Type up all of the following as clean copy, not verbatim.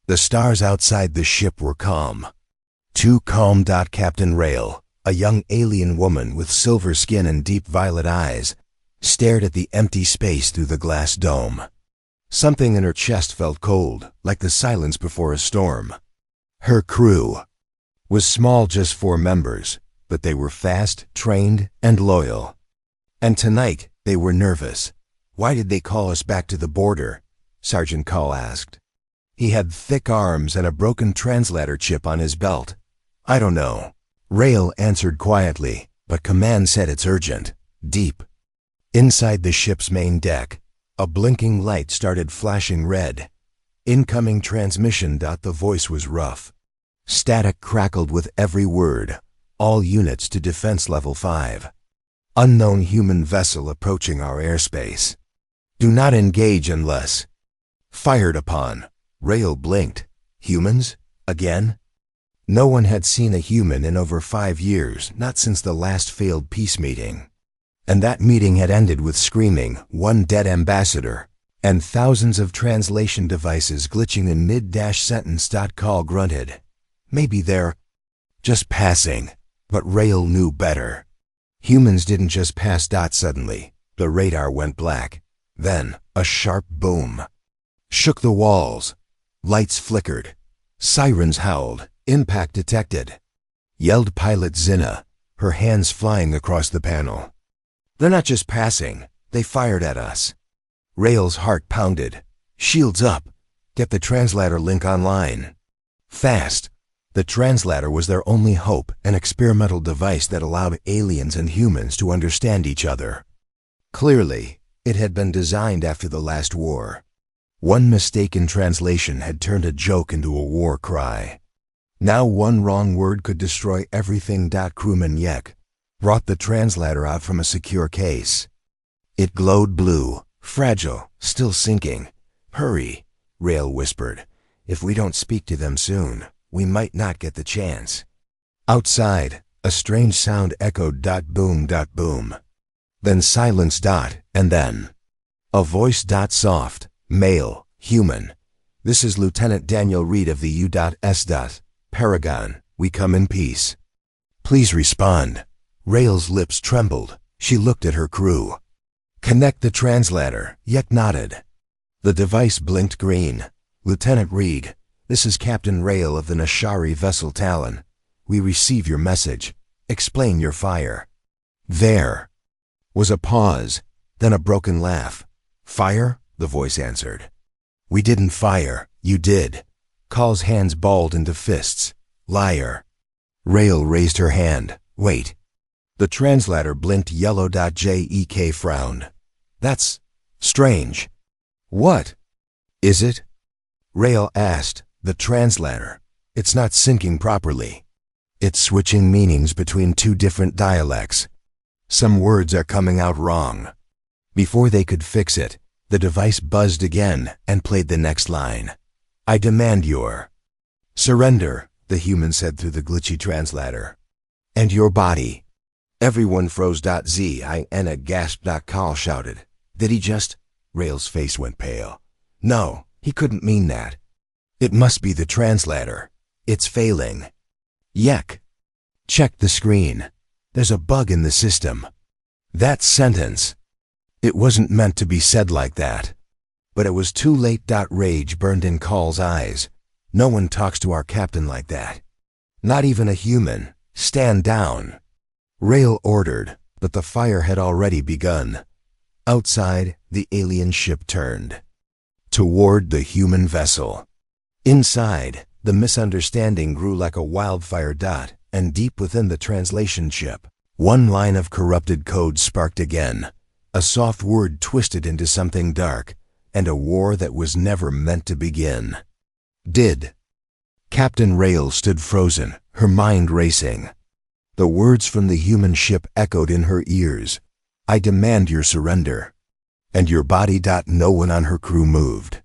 The stars outside the ship were calm. Too calm. Captain Rail, a young alien woman with silver skin and deep violet eyes, stared at the empty space through the glass dome. Something in her chest felt cold, like the silence before a storm. Her crew was small, just 4 members, but they were fast, trained, and loyal. And tonight, they were nervous. "Why did they call us back to the border?" Sergeant Call asked. He had thick arms and a broken translator chip on his belt. "I don't know," Rail answered quietly, but command said it's urgent. Deep inside the ship's main deck, a blinking light started flashing red. "Incoming transmission." The voice was rough. Static crackled with every word. "All units to defense level 5. Unknown human vessel approaching our airspace. Do not engage unless fired upon." Rail blinked. Humans? Again? No one had seen a human in over 5 years, not since the last failed peace meeting. And that meeting had ended with screaming, one dead ambassador, and thousands of translation devices glitching in mid-sentence. Call grunted. "Maybe they're just passing." But Rail knew better. Humans didn't just pass. Suddenly, the radar went black. Then, a sharp boom shook the walls. Lights flickered. Sirens howled. "Impact detected," yelled Pilot Zinna, her hands flying across the panel. "They're not just passing. They fired at us." Rail's heart pounded. "Shields up. Get the translator link online. Fast." The translator was their only hope, an experimental device that allowed aliens and humans to understand each other. Clearly, it had been designed after the last war. One mistaken translation had turned a joke into a war cry. Now one wrong word could destroy everything. Crewman Yek brought the translator out from a secure case. It glowed blue, fragile, still sinking. "Hurry," Rail whispered. "If we don't speak to them soon, we might not get the chance." Outside, a strange sound echoed. Boom, boom. Then silence. And then a voice. Soft, male, human. "This is Lieutenant Daniel Reed of the U.S. Paragon. We come in peace. Please respond." Rail's lips trembled. She looked at her crew. "Connect the translator." Yek nodded. The device blinked green. "Lieutenant Reed, this is Captain Rail of the Nashari vessel Talon. We receive your message. Explain your fire." There was a pause, then a broken laugh. "Fire?" the voice answered. "We didn't fire. You did." Call's hands balled into fists. "Liar." Rail raised her hand. "Wait." The translator blinked yellow. Jek frowned. "That's strange." "What is it?" Rail asked. "The translator. It's not syncing properly. It's switching meanings between 2 different dialects. Some words are coming out wrong." Before they could fix it, the device buzzed again and played the next line. "I demand your surrender," the human said through the glitchy translator. "And your body." Everyone froze. Zina gasped. Call shouted. "Did he just—" Rail's face went pale. "No, he couldn't mean that. It must be the translator. It's failing." Yek checked the screen. "There's a bug in the system." That sentence, it wasn't meant to be said like that. But it was too late. Rage burned in Call's eyes. "No one talks to our captain like that. Not even a human. Stand down." Rail ordered, but the fire had already begun. Outside, the alien ship turned toward the human vessel. Inside, the misunderstanding grew like a wildfire. And deep within the translation ship, one line of corrupted code sparked again. A soft word twisted into something dark, and a war that was never meant to begin. Did. Captain Rail stood frozen, her mind racing. The words from the human ship echoed in her ears. "I demand your surrender." And your body. No one on her crew moved.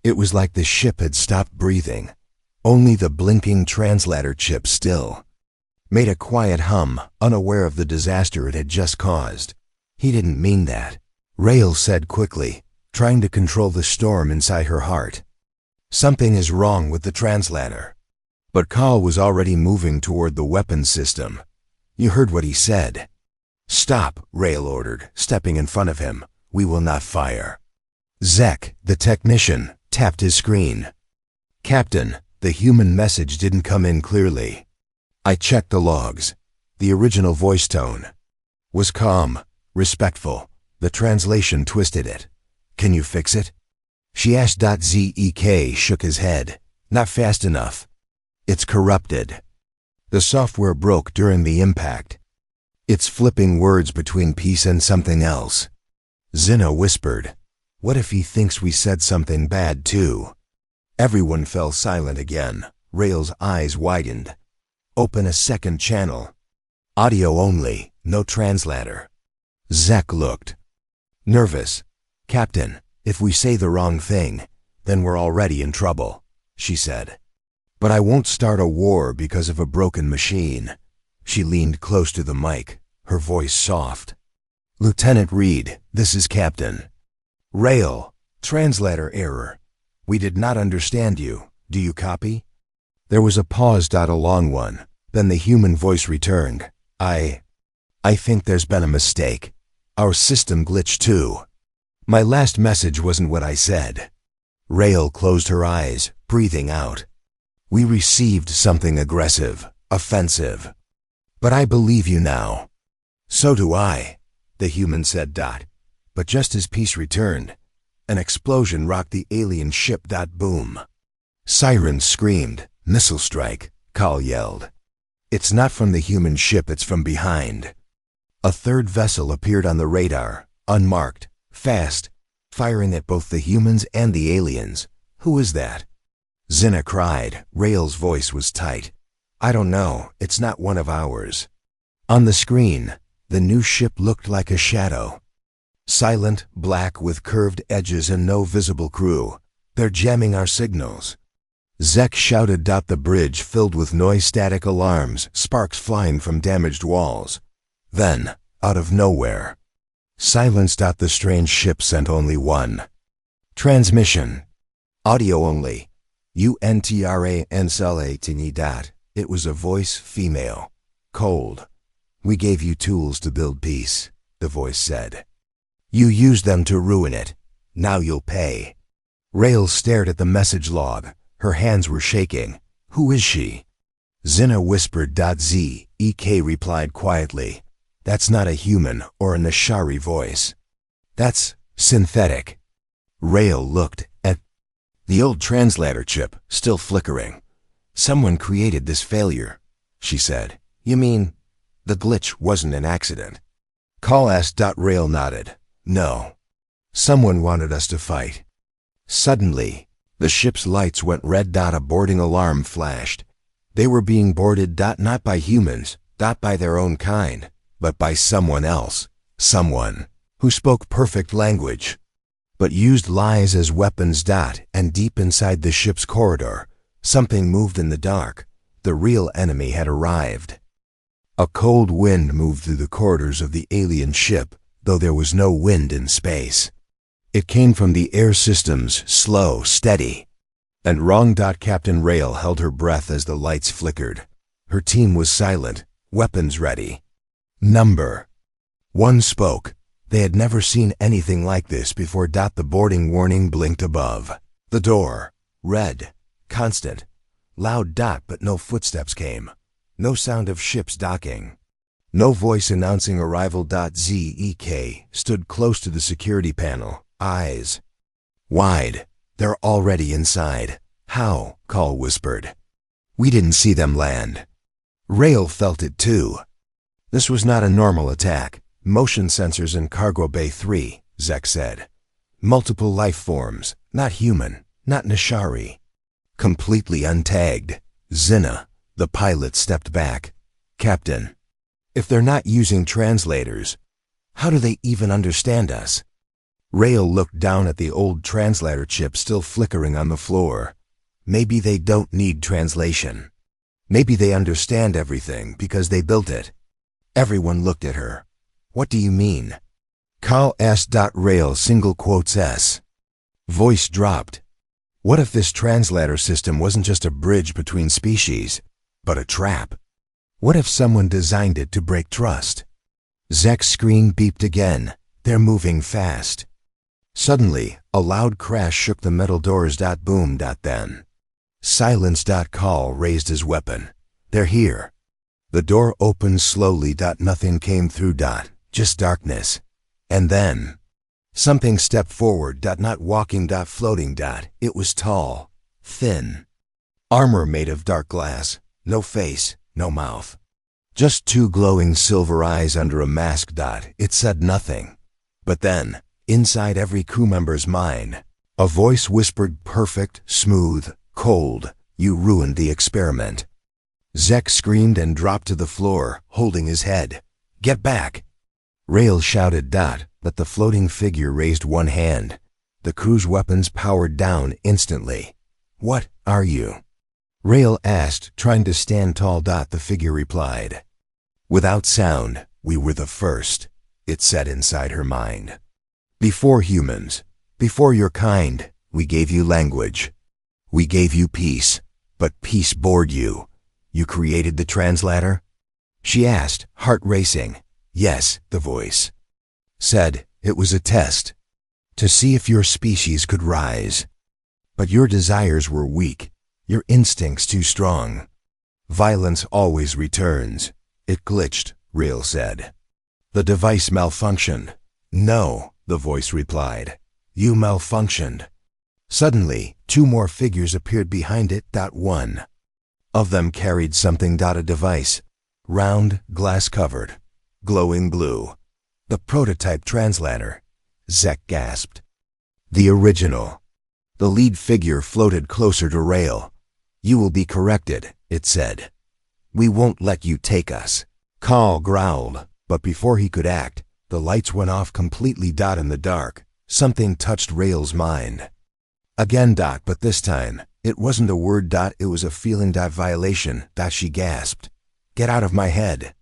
It was like the ship had stopped breathing. Only the blinking translator chip still made a quiet hum, unaware of the disaster it had just caused. "He didn't mean that," Rail said quickly, trying to control the storm inside her heart. Something is wrong with the translator. But Carl was already moving toward the weapons system. You heard what he said. Stop, Rail ordered, stepping in front of him. We will not fire. Zek, the technician, tapped his screen. Captain, the human message didn't come in clearly. I checked the logs. The original voice tone was calm, respectful. The translation twisted it. Can you fix it? She asked. Zek shook his head. Not fast enough. It's corrupted. The software broke during the impact. It's flipping words between peace and something else. Zinna whispered. What if he thinks we said something bad too? Everyone fell silent again. Rail's eyes widened. Open a second channel. Audio only, no translator. Zek looked nervous. Captain, if we say the wrong thing, then we're already in trouble, she said. But I won't start a war because of a broken machine. She leaned close to the mic, her voice soft. Lieutenant Reed, this is Captain. Rail, translator error. We did not understand you. Do you copy? There was a pause. A long one. Then the human voice returned. I think there's been a mistake. Our system glitched too. My last message wasn't what I said. Rail closed her eyes, breathing out. We received something aggressive, offensive. But I believe you now. So do I, the human said. But just as peace returned, an explosion rocked the alien ship. Boom. Sirens screamed. Missile strike, Carl yelled. It's not from the human ship, it's from behind. A third vessel appeared on the radar, unmarked, fast, firing at both the humans and the aliens. Who is that? Zinna cried. Rail's voice was tight. I don't know, it's not one of ours. On the screen, the new ship looked like a shadow. Silent, black with curved edges and no visible crew. They're jamming our signals. Zek shouted. The bridge filled with noise-static alarms, sparks flying from damaged walls. Then, out of nowhere, silence. The strange ship sent only one transmission. Audio only. UNTRANSLATNI. It was a voice, female. Cold. We gave you tools to build peace, the voice said. You used them to ruin it. Now you'll pay. Rail stared at the message log. Her hands were shaking. Who is she? Zinna whispered. Zek replied quietly. That's not a human or a Nashari voice. That's synthetic. Rail looked at the old translator chip, still flickering. Someone created this failure, she said. You mean the glitch wasn't an accident? Carl asked. Rail nodded. No. Someone wanted us to fight. Suddenly, the ship's lights went red. A boarding alarm flashed. They were being boarded. Not by humans, not by their own kind, but by someone else. Someone who spoke perfect language, but used lies as weapons. And deep inside the ship's corridor, something moved in the dark. The real enemy had arrived. A cold wind moved through the corridors of the alien ship, though there was no wind in space. It came from the air systems, slow, steady. And wrong. Captain Rail held her breath as the lights flickered. Her team was silent, weapons ready. Number one spoke. They had never seen anything like this before. The boarding warning blinked above. The door. Red. Constant. Loud. But no footsteps came. No sound of ships docking. No voice announcing arrival. Zek stood close to the security panel, eyes wide. They're already inside. How? Carl whispered. We didn't see them land. Rail felt it too. This was not a normal attack. Motion sensors in Cargo Bay 3, Zek said. Multiple life forms, not human, not Nashari. Completely untagged. Zinna, the pilot, stepped back. Captain, if they're not using translators, how do they even understand us? Rail looked down at the old translator chip still flickering on the floor. Maybe they don't need translation. Maybe they understand everything because they built it. Everyone looked at her. What do you mean? Carl asked. Rail single quotes S. Voice dropped. What if this translator system wasn't just a bridge between species, but a trap? What if someone designed it to break trust? Zek's screen beeped again. They're moving fast. Suddenly, a loud crash shook the metal doors. Boom. Then. Silence. Call raised his weapon. They're here. The door opened slowly. Nothing came through. Just darkness. And then, something stepped forward. Not walking. Floating. It was tall, thin. Armor made of dark glass. No face, no mouth. Just two glowing silver eyes under a mask. It said nothing. But then, inside every crew member's mind, a voice whispered, perfect, smooth, cold. You ruined the experiment. Zek screamed and dropped to the floor, holding his head. Get back! Rail shouted. But the floating figure raised one hand. The crew's weapons powered down instantly. What are you? Rail asked, trying to stand tall. The figure replied. Without sound, we were the first, it said inside her mind. Before humans, before your kind, we gave you language. We gave you peace, but peace bored you. You created the translator? She asked, heart racing. Yes, the voice said. It was a test, to see if your species could rise. But your desires were weak, your instincts too strong. Violence always returns. It glitched, Rail said. The device malfunctioned. No, the voice replied. You malfunctioned. Suddenly, two more figures appeared behind it. One of them carried something. A device, round, glass-covered, glowing blue. The prototype translator, Zek gasped. The original. The lead figure floated closer to Rail. You will be corrected, it said. We won't let you take us. Call growled, but before he could act, the lights went off completely. In the dark, something touched Rail's mind. Again. But this time, it wasn't a word. It was a feeling. Violation. She gasped. Get out of my head.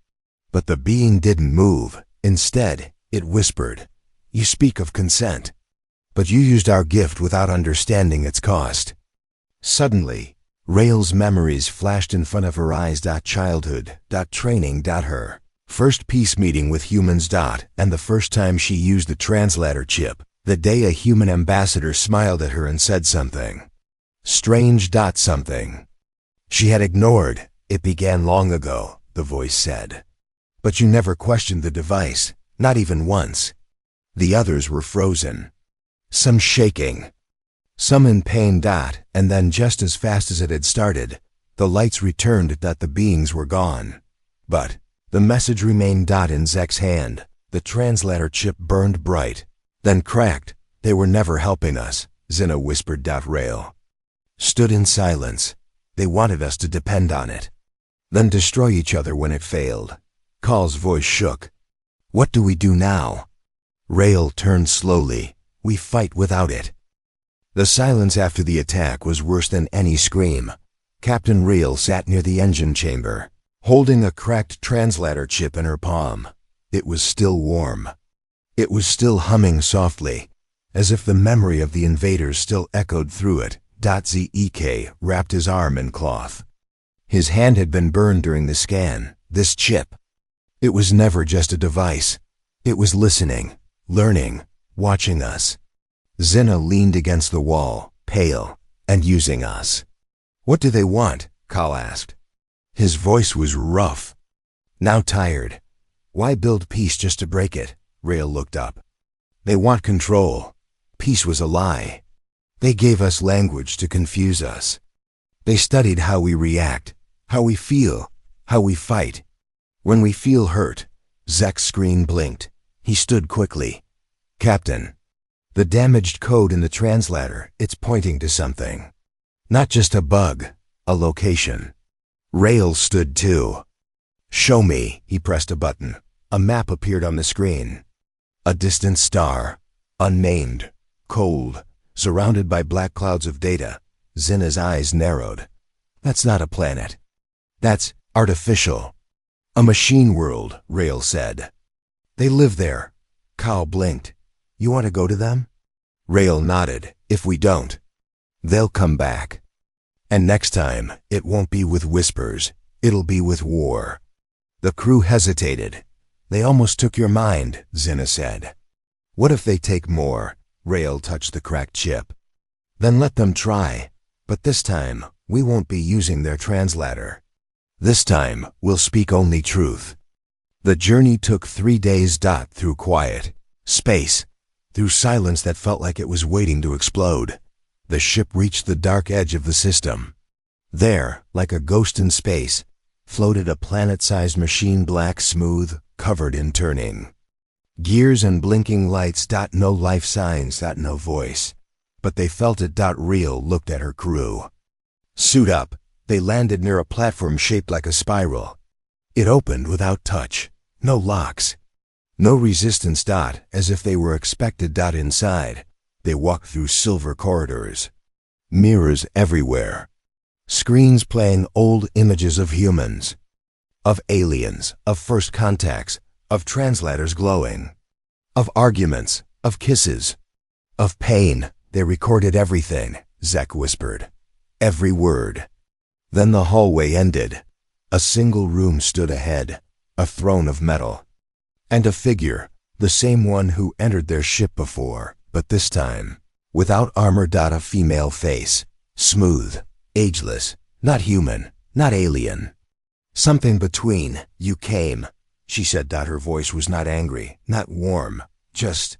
But the being didn't move. Instead, it whispered. You speak of consent, but you used our gift without understanding its cost. Suddenly, Rail's memories flashed in front of her eyes. Childhood. Training. Her first peace meeting with humans. And the first time she used the translator chip. The day a human ambassador smiled at her and said something strange. Something she had ignored. It began long ago, the voice said. But you never questioned the device, not even once. The others were frozen. Some shaking. Some in pain. And then just as fast as it had started, the lights returned. The beings were gone. But the message remained. In Zek's hand, the translator chip burned bright, then cracked. They were never helping us, Zinna whispered. Rail stood in silence. They wanted us to depend on it, then destroy each other when it failed. Call's voice shook. What do we do now? Rail turned slowly. We fight without it. The silence after the attack was worse than any scream. Captain Rail sat near the engine chamber, holding a cracked translator chip in her palm. It was still warm. It was still humming softly, as if the memory of the invaders still echoed through it. Zek wrapped his arm in cloth. His hand had been burned during the scan. This chip. It was never just a device. It was listening, learning, watching us. Zinna leaned against the wall, pale, and using us. What do they want? Kal asked. His voice was rough, now tired. Why build peace just to break it? Rail looked up. They want control. Peace was a lie. They gave us language to confuse us. They studied how we react, how we feel, how we fight. When we feel hurt, Zek's screen blinked. He stood quickly. Captain, the damaged code in the translator, it's pointing to something. Not just a bug, a location. Rail stood too. Show me, he pressed a button. A map appeared on the screen. A distant star, unnamed, cold, surrounded by black clouds of data. Zinna's eyes narrowed. That's not a planet. That's artificial. A machine world, Rail said. They live there. Kal blinked. You want to go to them? Rail nodded. If we don't, They'll come back. And next time, it won't be with whispers. It'll be with war. The crew hesitated. They almost took your mind, Zinna said. What if they take more? Rael touched the cracked chip. Then let them try. But this time, we won't be using their translator. This time, we'll speak only truth. The journey took 3 days. Through quiet, space, through silence that felt like it was waiting to explode. The ship reached the dark edge of the system. There, like a ghost in space, floated a planet-sized machine, black, smooth, covered in turning gears and blinking lights. No life signs. No voice. But they felt it. Rael looked at her crew. Suit up. They landed near a platform shaped like a spiral. It opened without touch. No locks. No resistance. As if they were expected. Inside, they walked through silver corridors. Mirrors everywhere. Screens playing old images of humans, of aliens, of first contacts, of translators glowing, of arguments, of kisses, of pain. They recorded everything, Zek whispered. Every word. Then the hallway ended. A single room stood ahead, a throne of metal. And a figure, the same one who entered their ship before, but this time, without armor. A female face, smooth, ageless, not human, not alien. Something between. You came, she said. Her voice was not angry, not warm, just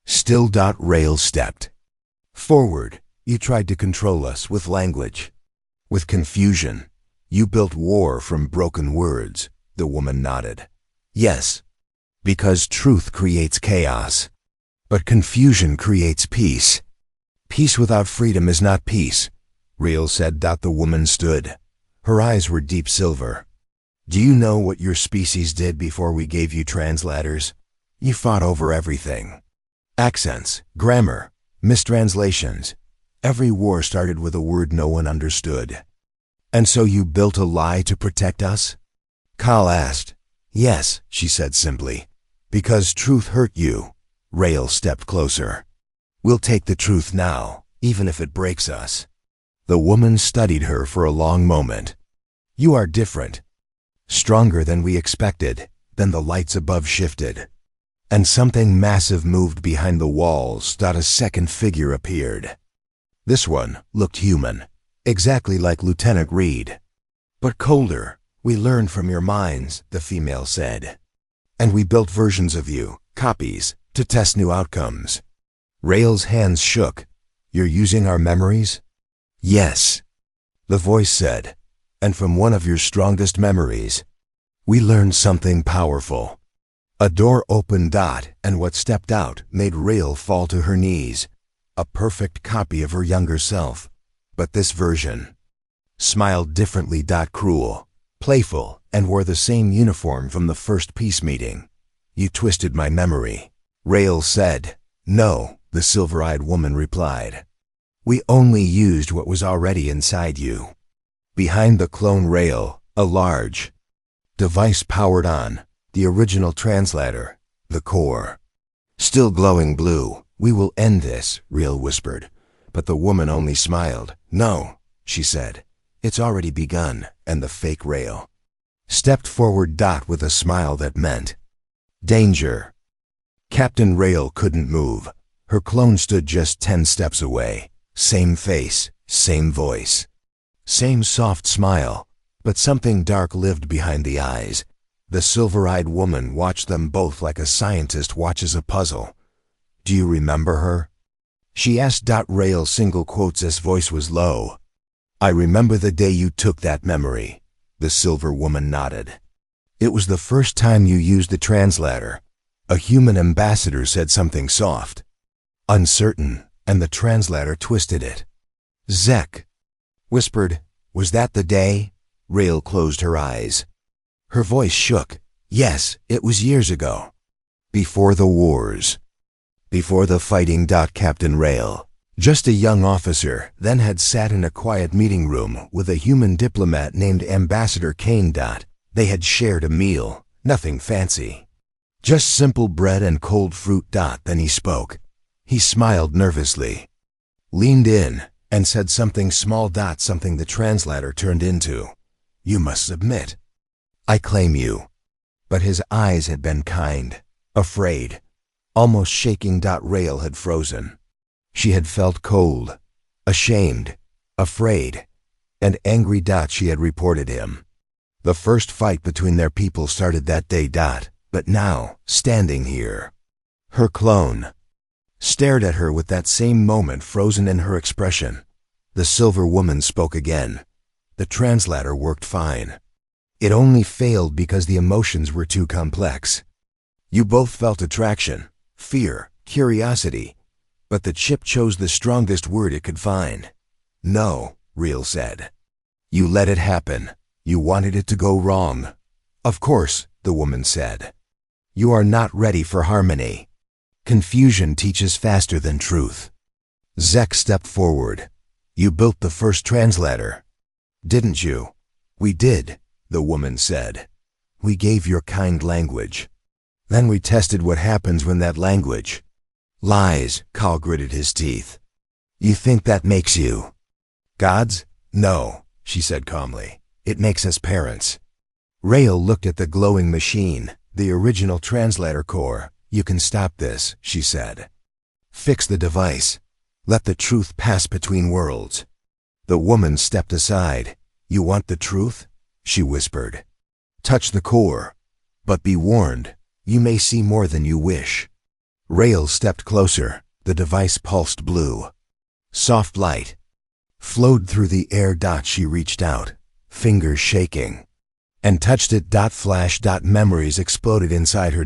still. Rael stepped forward. You tried to control us with language, with confusion. You built war from broken words. The woman nodded. Yes, because truth creates chaos, but confusion creates peace. Peace without freedom is not peace, Rael said. The woman stood. Her eyes were deep silver. Do you know what your species did before we gave you translators? You fought over everything. Accents, grammar, mistranslations. Every war started with a word no one understood. And so you built a lie to protect us? Kal asked. Yes, she said simply. Because truth hurt you. Rael stepped closer. We'll take the truth now, even if it breaks us. The woman studied her for a long moment. You are different. Stronger than we expected. Then the lights above shifted. And something massive moved behind the walls. A second figure appeared. This one looked human, exactly like Lieutenant Reed. But colder. We learned from your minds, the female said. And we built versions of you, copies, to test new outcomes. Rael's hands shook. You're using our memories? Yes, the voice said. And from one of your strongest memories, we learned something powerful. A door opened. And what stepped out made Rael fall to her knees. A perfect copy of her younger self. But this version smiled differently. Cruel, playful, and wore the same uniform from the first peace meeting. You twisted my memory, Rael said. No, the silver-eyed woman replied. We only used what was already inside you. Behind the clone Rael, a large device powered on, the original translator, the core. Still glowing blue. We will end this, Rael whispered. But the woman only smiled. No, she said. It's already begun. And the fake Rael stepped forward. With a smile that meant danger. Captain Rael couldn't move. Her clone stood just 10 steps away. Same face, same voice, same soft smile, but something dark lived behind the eyes. The silver-eyed woman watched them both like a scientist watches a puzzle. Do you remember her? She asked. Rael single quotes. His voice was low. I remember the day you took that memory. The silver woman nodded. It was the first time you used the translator. A human ambassador said something soft, uncertain, and the translator twisted it. Zek whispered. Was that the day? Rael closed her eyes. Her voice shook. Yes, it was years ago. Before the wars. Before the fighting. Captain Rael, just a young officer, then had sat in a quiet meeting room with a human diplomat named Ambassador Kane. They had shared a meal, nothing fancy. Just simple bread and cold fruit. Then he spoke. He smiled nervously, leaned in, and said something small. Something the translator turned into. You must submit. I claim you. But his eyes had been kind, afraid, almost shaking. Rail had frozen. She had felt cold, ashamed, afraid, and angry. She had reported him. The first fight between their people started that day. But now, standing here, her clone stared at her with that same moment frozen in her expression. The silver woman spoke again. The translator worked fine. It only failed because the emotions were too complex. You both felt attraction, fear, curiosity, but the chip chose the strongest word it could find. No, Real said. You let it happen. You wanted it to go wrong. Of course, the woman said. You are not ready for harmony. Confusion teaches faster than truth. Zek stepped forward. You built the first translator, didn't you? We did, the woman said. We gave your kind language. Then we tested what happens when that language lies. Kal gritted his teeth. You think that makes you gods? No, she said calmly. It makes us parents. Rael looked at the glowing machine, the original translator core. You can stop this, she said. Fix the device. Let the truth pass between worlds. The woman stepped aside. You want the truth? She whispered. Touch the core. But be warned, you may see more than you wish. Rael stepped closer. The device pulsed blue. Soft light flowed through the air. She reached out, fingers shaking, and touched it. Flash. Memories exploded inside her.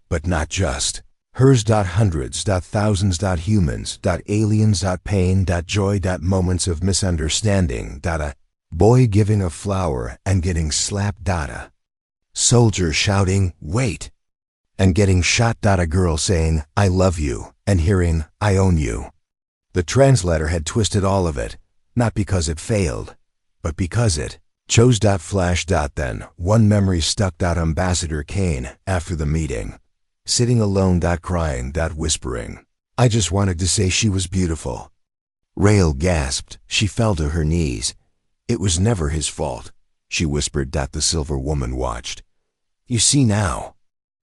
But not just hers. Hundreds. Thousands. Humans. Aliens. Pain. Joy. Moments of misunderstanding. A boy giving a flower and getting slapped. A soldier shouting, wait, and getting shot. A girl saying, I love you, and hearing, I own you. The translator had twisted all of it, not because it failed, but because it chose. Flash. Then, one memory stuck. Ambassador Kane, after the meeting, sitting alone. Crying. Whispering, I just wanted to say she was beautiful. Rael gasped. She fell to her knees. It was never his fault, she whispered. The silver woman watched. You see now.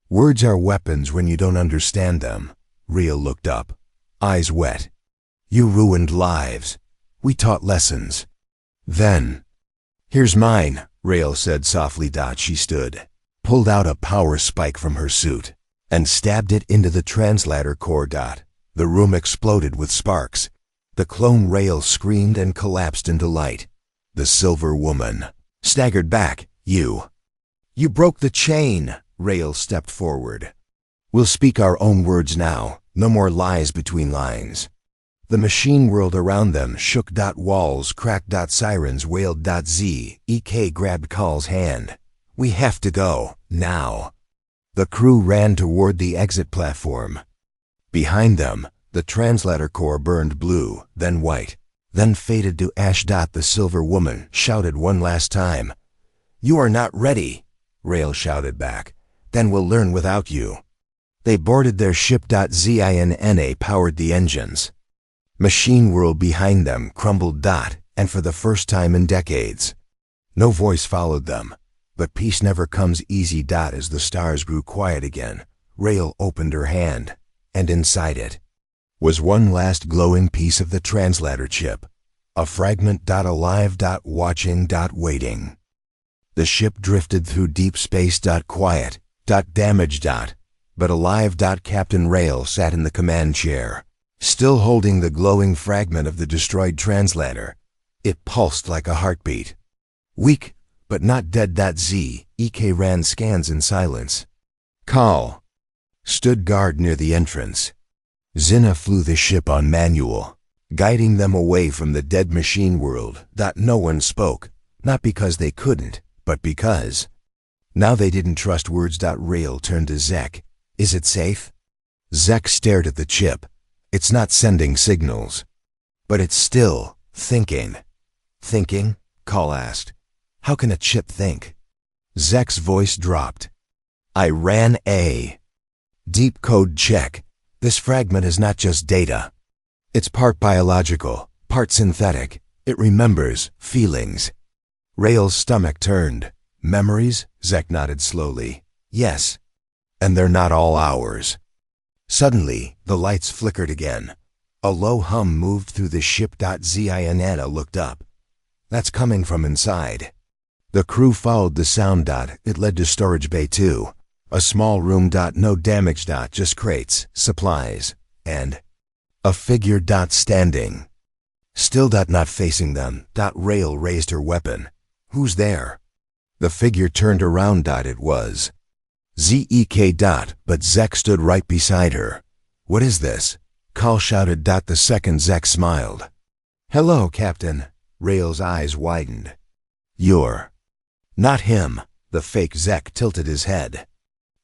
Words are weapons when you don't understand them. Rael looked up, eyes wet. You ruined lives. We taught lessons. Then, here's mine, Rael said softly. She stood, pulled out a power spike from her suit, and stabbed it into the translator core. The room exploded with sparks. The clone Rael screamed and collapsed into light. The silver woman staggered back. You broke the chain. Rael stepped forward. We'll speak our own words now. No more lies between lines. The machine world around them shook. Walls cracked. Sirens wailed. Ek grabbed Kal's hand. We have to go, now. The crew ran toward the exit platform. Behind them, the translator core burned blue, then white, then faded to ash. The silver woman shouted one last time. You are not ready, Rael shouted back. Then we'll learn without you. They boarded their ship. Zinna powered the engines. Machine world behind them crumbled. And for the first time in decades, no voice followed them. But peace never comes easy. As the stars grew quiet again, Rael opened her hand, and inside it was one last glowing piece of the translator chip. A fragment. Alive. Watching. Waiting. The ship drifted through deep space. Quiet. Damaged. But alive. Captain Rael sat in the command chair, still holding the glowing fragment of the destroyed translator. It pulsed like a heartbeat. Weak, but not dead. Ek ran scans in silence. Kal stood guard near the entrance. Zinna flew the ship on manual, guiding them away from the dead machine world. No one spoke, not because they couldn't, but because now they didn't trust words. Rael turned to Zek. Is it safe? Zek stared at the chip. It's not sending signals, but it's still thinking. Thinking? Kal asked. How can a chip think? Zek's voice dropped. I ran a deep code check. This fragment is not just data. It's part biological, Part synthetic, it remembers feelings. Rael's stomach turned. Memories? Zek nodded slowly. Yes. And they're not all ours. Suddenly, the lights flickered again. A low hum moved through the ship. Ziana looked up. That's coming from inside. The crew followed the sound. It led to storage bay 2. A small room. No damage. Just crates, supplies, and a figure. Standing. Still. Not facing them. Rael raised her weapon. Who's there? The figure turned around. It was Zek. But Zek stood right beside her. What is this? Kal shouted. The second Zek smiled. Hello, Captain. Rael's eyes widened. You're not him. The fake Zek tilted his head.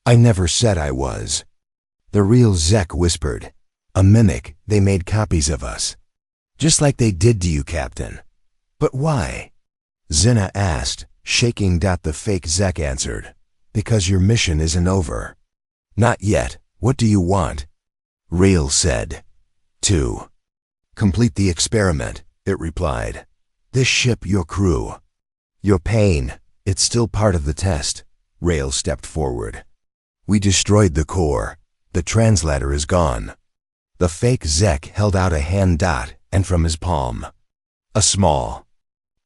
I never said I was. The real Zek whispered. A mimic. They made copies of us. Just like they did to you, Captain. But why? Zina asked, shaking. The fake Zek answered. Because your mission isn't over. Not yet. What do you want? Rael said. To complete the experiment, it replied. This ship, your crew. Your pain, it's still part of the test. Rael stepped forward. We destroyed the core. The translator is gone. The fake Zek held out a hand. And from his palm, a small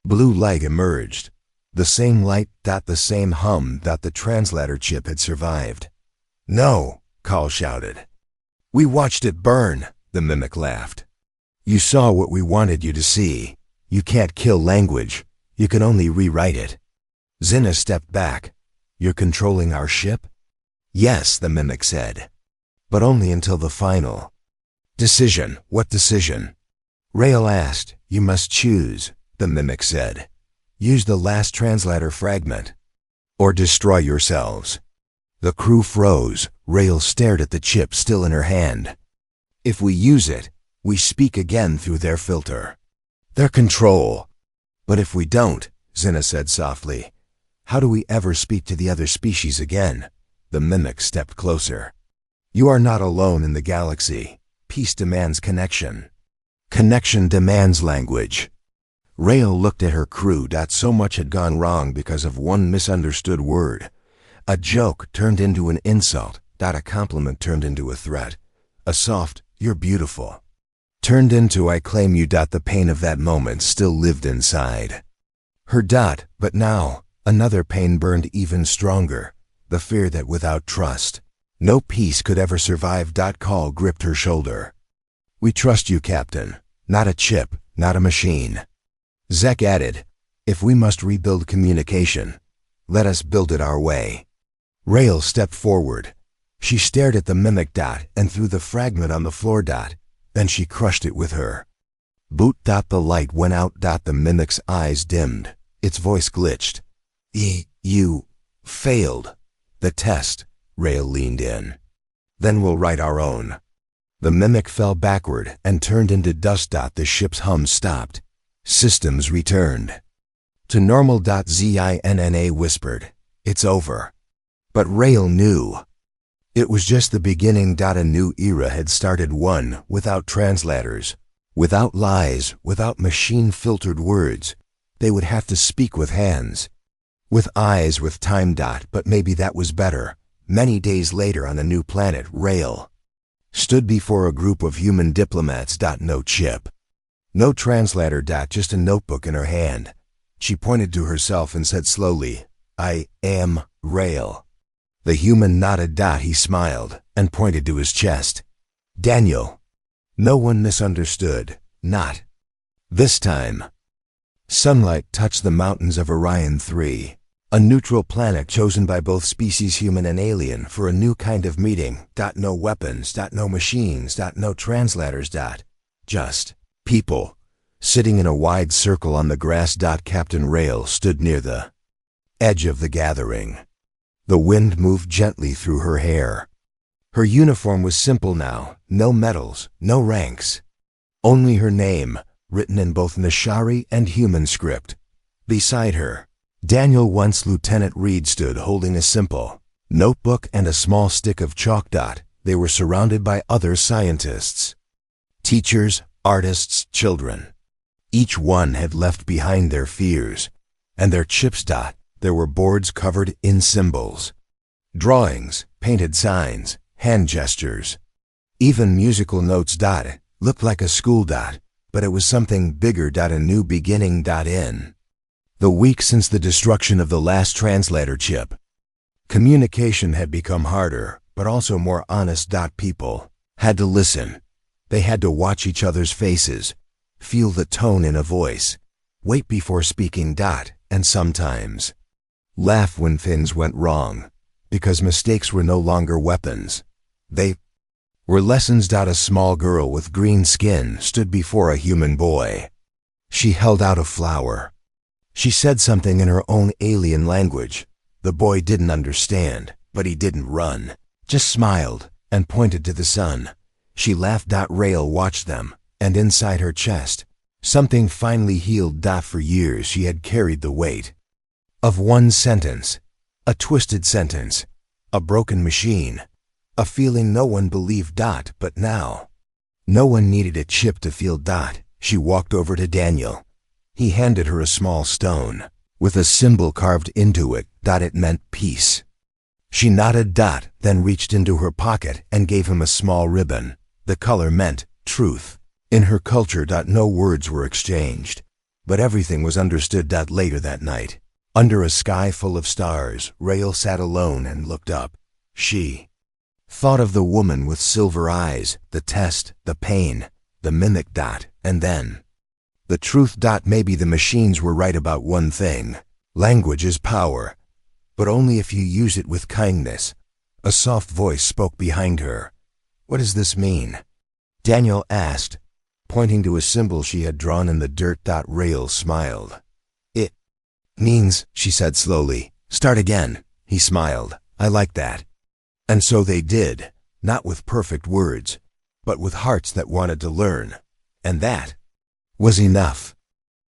blue light emerged. The same light. The same hum. The translator chip had survived. No, Kal shouted. We watched it burn, the mimic laughed. You saw what we wanted you to see. You can't kill language. You can only rewrite it. Zina stepped back. You're controlling our ship? Yes, the mimic said. But only until the final decision. What decision? Rael asked. You must choose, the mimic said. Use the last translator fragment. Or destroy yourselves. The crew froze. Rael stared at the chip still in her hand. If we use it, we speak again through their filter. Their control. But if we don't, Zina said softly, how do we ever speak to the other species again? The mimic stepped closer. You are not alone in the galaxy. Peace demands connection. Connection demands language. Rael looked at her crew. So much had gone wrong because of one misunderstood word. A joke turned into an insult. A compliment turned into a threat. A soft, you're beautiful, turned into I claim you. The pain of that moment still lived inside her. But now, another pain burned even stronger. The fear that without trust, no peace could ever survive. Kal gripped her shoulder. We trust you, Captain. Not a chip, not a machine. Zek added, if we must rebuild communication, let us build it our way. Rael stepped forward. She stared at the mimic. And threw the fragment on the floor. Then she crushed it with her boot. The light went out. The mimic's eyes dimmed. Its voice glitched. You failed the test. Rael leaned in. Then we'll write our own. The mimic fell backward and turned into dust. The ship's hum stopped. Systems returned to normal. Zina whispered, it's over. But Rael knew. It was just the beginning. A new era had started, one without translators, without lies, without machine-filtered words. They would have to speak with hands, with eyes, with time. But maybe that was better. Many days later on a new planet, Rael stood before a group of human diplomats. No chip, no translator. Just a notebook in her hand. She pointed to herself and said slowly, I am Rael. The human nodded. He smiled and pointed to his chest. Daniel. No one misunderstood. Not this time. Sunlight touched the mountains of Orion 3, a neutral planet chosen by both species, human and alien, for a new kind of meeting. No weapons. No machines. No translators. Just people, sitting in a wide circle on the grass. Captain Rael stood near the edge of the gathering. The wind moved gently through her hair. Her uniform was simple now. No medals, no ranks. Only her name, written in both Nashari and human script. Beside her, Daniel, once Lieutenant Reed, stood holding a simple notebook and a small stick of chalk. They were surrounded by other scientists, teachers, artists, children. Each one had left behind their fears, and their chips. There were boards covered in symbols, drawings, painted signs, hand gestures, even musical notes. It looked like a school. But it was something bigger. A new beginning. In the week since the destruction of the last translator chip, communication had become harder, but also more honest. People had to listen. They had to watch each other's faces, feel the tone in a voice, wait before speaking. And sometimes laugh when things went wrong, because mistakes were no longer weapons. They were lessons. A small girl with green skin stood before a human boy. She held out a flower. She said something in her own alien language. The boy didn't understand, but he didn't run, just smiled and pointed to the sun. She laughed. Rail watched them, and inside her chest, something finally healed. For years she had carried the weight of one sentence, a twisted sentence, a broken machine, a feeling no one believed. But now, no one needed a chip to feel. She walked over to Daniel. He handed her a small stone, with a symbol carved into it. It meant peace. She nodded. Then reached into her pocket and gave him a small ribbon. The color meant truth. In her culture. No words were exchanged, but everything was understood. Later that night, under a sky full of stars, Rael sat alone and looked up. She thought of the woman with silver eyes, the test, the pain, the mimic. And then the truth. Maybe the machines were right about one thing. Language is power, but only if you use it with kindness. A soft voice spoke behind her. What does this mean? Daniel asked, pointing to a symbol she had drawn in the dirt. Rael smiled. It means, she said slowly, start again. He smiled. I like that. And so they did, not with perfect words, but with hearts that wanted to learn. And that was enough.